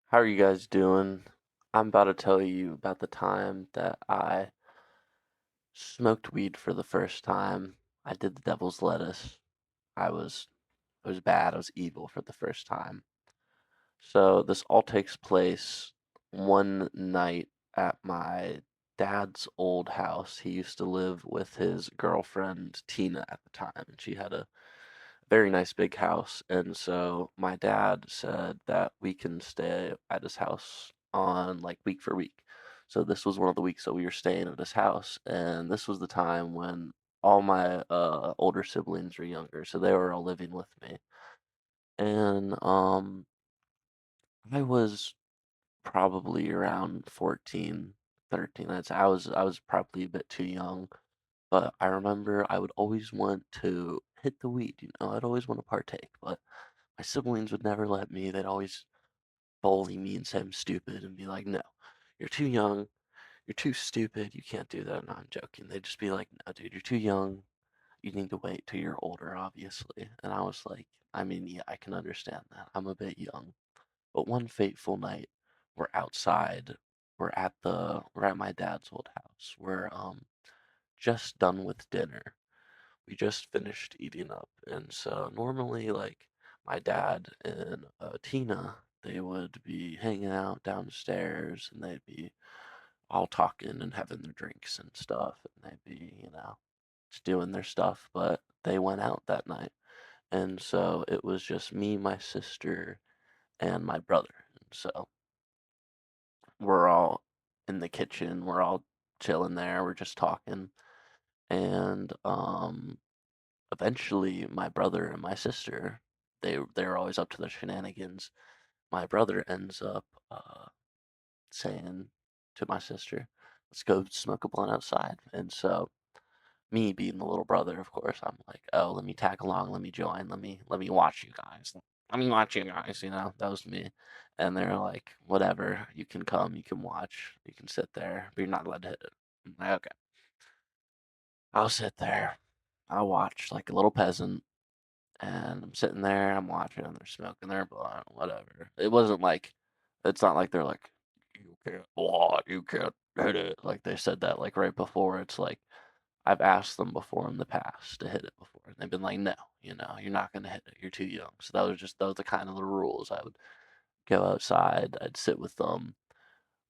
How are you guys doing? I'm about to tell you about the time that I smoked weed for the first time. I did the devil's lettuce. I was it was bad. I was evil for the first time. So this all takes place one night at my dad's old house. He used to live with his girlfriend Tina at the time, and she had a very nice big house. And so my dad said that we can stay at his house on like week for week. So this was one of the weeks that we were staying at his house, and this was the time when all my older siblings were younger, so they were all living with me. And I was probably around 14, 13. I was probably a bit too young, but I remember I would always want to hit the weed, I'd always want to partake, but my siblings would never let me. They'd always bully me and say I'm stupid and be like, "No, you're too young. You're too stupid. You can't do that." No, I'm joking. They'd just be like, "No, dude, you're too young. You need to wait till you're older, obviously." And I was like, I mean, yeah, I can understand that. I'm a bit young. But one fateful night, we're outside. We're at my dad's old house. We're just done with dinner. We just finished eating up, and so normally, like, my dad and Tina, they would be hanging out downstairs, and they'd be all talking and having their drinks and stuff, and they'd be, just doing their stuff. But they went out that night, and so it was just me, my sister, and my brother. And so we're all in the kitchen, we're all chilling there, we're just talking, and eventually my brother and my sister, they're always up to their shenanigans. My brother ends up saying to my sister, "Let's go smoke a blunt outside." And so me being the little brother, of course, I'm like, "Oh, let me tag along, let me join, let me watch you guys. Let me watch you guys." That was me. And they're like, "Whatever, you can come, you can watch, you can sit there, but you're not allowed to hit it." I'm like, "Okay." I'll sit there. I'll watch like a little peasant. And I'm sitting there, I'm watching, and they're smoking their blunt, whatever. It's not like they're like, "You can't blah, you can't hit it." Like they said that like right before. It's like I've asked them before in the past to hit it before, and they've been like, "No, you're not gonna hit it. You're too young." So that was the kind of the rules. I would go outside, I'd sit with them,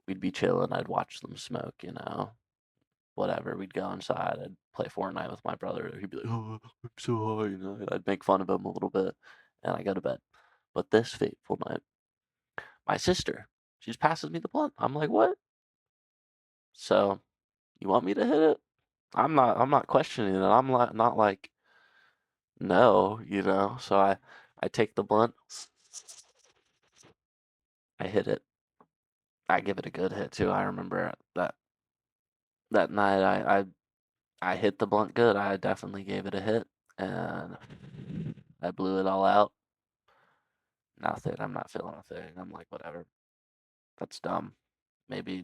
we'd be chilling, I'd watch them smoke, whatever. We'd go inside. I'd play Fortnite with my brother. He'd be like, "Oh, I'm so high." I'd make fun of him a little bit, and I go to bed. But this fateful night, my sister, she's passing me the blunt. I'm like, "What?" So you want me to hit it? I'm not questioning it. I'm not like no. So I take the blunt, I hit it. I give it a good hit too. I remember that night I hit the blunt good. I definitely gave it a hit, and I blew it all out. Nothing. I'm not feeling a thing. I'm like, whatever. That's dumb. Maybe I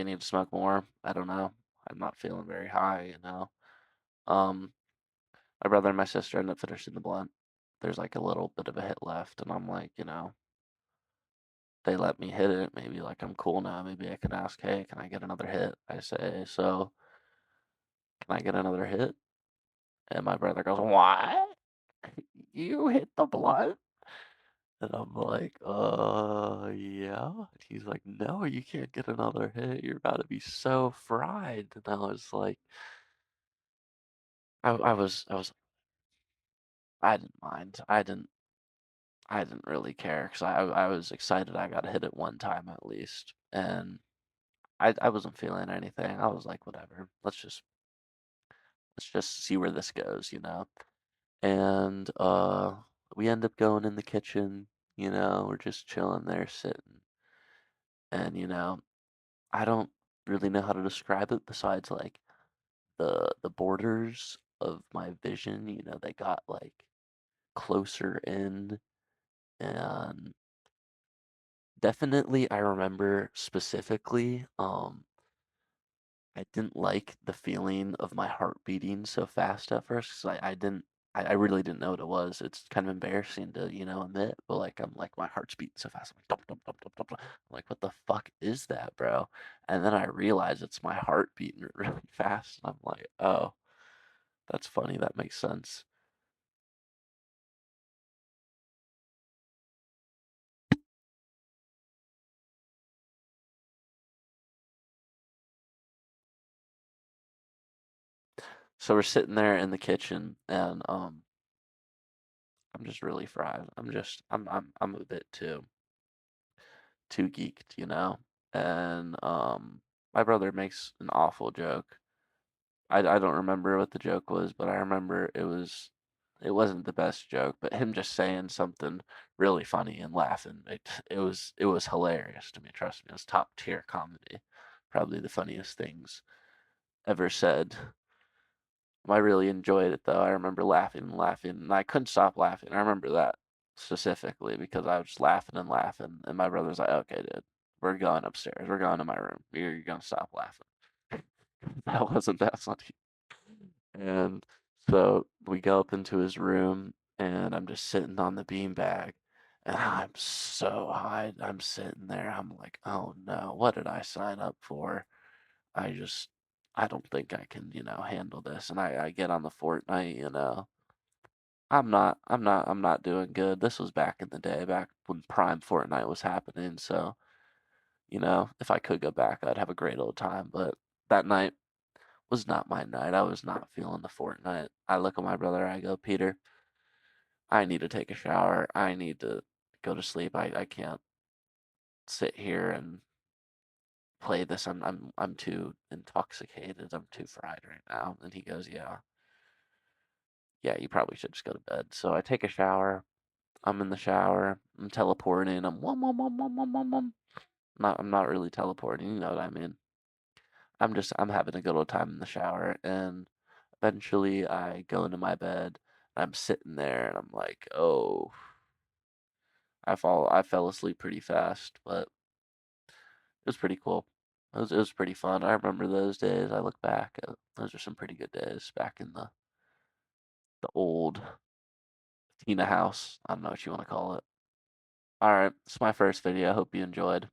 need to smoke more. I don't know. I'm not feeling very high. Um, my brother and my sister end up finishing the blunt. There's like a little bit of a hit left, and I'm like, they let me hit it. Maybe like I'm cool now. Maybe I can ask, "Hey, can I get another hit?" I say, "So, can I get another hit?" And my brother goes, "What? You hit the blunt?" And I'm like, yeah." And he's like, "No, you can't get another hit. You're about to be so fried." And I was like, I didn't mind. I didn't really care because I was excited I got to hit it one time at least. And I wasn't feeling anything. I was like, whatever. Let's just see where this goes. And we end up going in the kitchen. We're just chilling there, sitting. And I don't really know how to describe it besides like the borders of my vision, they got like closer in, and definitely I remember specifically I didn't like the feeling of my heart beating so fast at first 'cause I didn't I really didn't know what it was. It's kind of embarrassing to, admit, but like I'm like my heart's beating so fast. I'm like dum, dum, dum, dum, dum, dum. I'm like, what the fuck is that, bro? And then I realize it's my heart beating really fast. And I'm like, oh, that's funny. That makes sense. So we're sitting there in the kitchen, and I'm just really fried. I'm a bit too geeked, And my brother makes an awful joke. I don't remember what the joke was, but I remember it wasn't the best joke, but him just saying something really funny and laughing, it was hilarious to me. Trust me, it was top tier comedy, probably the funniest things ever said. I really enjoyed it though. I remember laughing and laughing, and I couldn't stop laughing. I remember that specifically because I was just laughing and laughing, and my brother's like, "Okay, dude, we're going upstairs. We're going to my room. You're gonna stop laughing." That wasn't that funny. And so we go up into his room, and I'm just sitting on the beanbag, and I'm so high. I'm sitting there. I'm like, "Oh no, what did I sign up for?" I just, I don't think I can, handle this. And I get on the Fortnite, I'm not doing good. This was back in the day, back when Prime Fortnite was happening. So, if I could go back, I'd have a great old time. But that night was not my night. I was not feeling the Fortnite. I look at my brother, I go, Peter, I need to take a shower. I need to go to sleep. I can't sit here and play this. I'm too intoxicated. I'm too fried right now. And he goes, yeah, you probably should just go to bed. So I take a shower. I'm in the shower. I'm teleporting. I'm wum wum wum wum wum wum wum. I'm not really teleporting. You know what I mean? I'm having a good old time in the shower, and eventually I go into my bed. I'm sitting there, and I'm like, oh, I fell asleep pretty fast, but it was pretty cool. It was pretty fun. I remember those days. I look back. Those are some pretty good days back in the old Tina house. I don't know what you want to call it. All right, it's my first video. I hope you enjoyed.